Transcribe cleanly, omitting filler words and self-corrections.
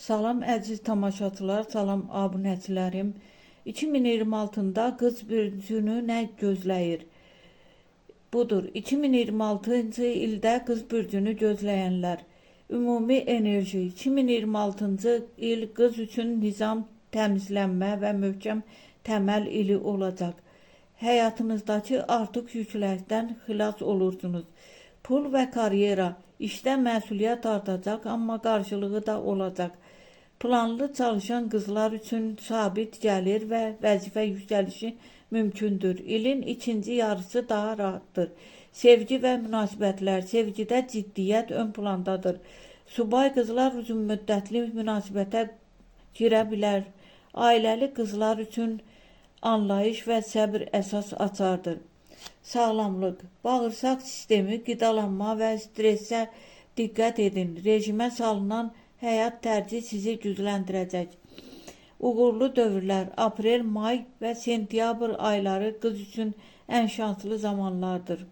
Salam əziz tamaşaçılar, salam abunəçilərim. 2026-da qız bürcünü nə gözləyir? Budur, 2026-cı ildə qız bürcünü gözləyənlər. Ümumi enerji 2026-cı il qız üçün nizam, təmizlənmə və möhkəm təməl ili olacaq. Həyatınızdakı artıq yüklərdən xilas olursunuz. Pul və karyera, işdə məsuliyyət artacaq, amma qarşılığı da olacaq. Planlı çalışan qızlar üçün sabit gəlir və vəzifə yüksəlişi mümkündür. İlin ikinci yarısı daha rahatdır. Sevgi və münasibətlər, sevgidə ciddiyyət ön plandadır. Subay qızlar uzun müddətli münasibətə girə bilər. Ailəli qızlar üçün anlayış və səbr əsas açardır. Sağlamlıq, bağırsaq sistemi, qidalanma və stressə diqqət edin. Rejimə salınan həyat tərzi sizi gücləndirəcək. Uğurlu dövrlər, aprel, may və sentyabr ayları qız üçün ən şanslı zamanlardır.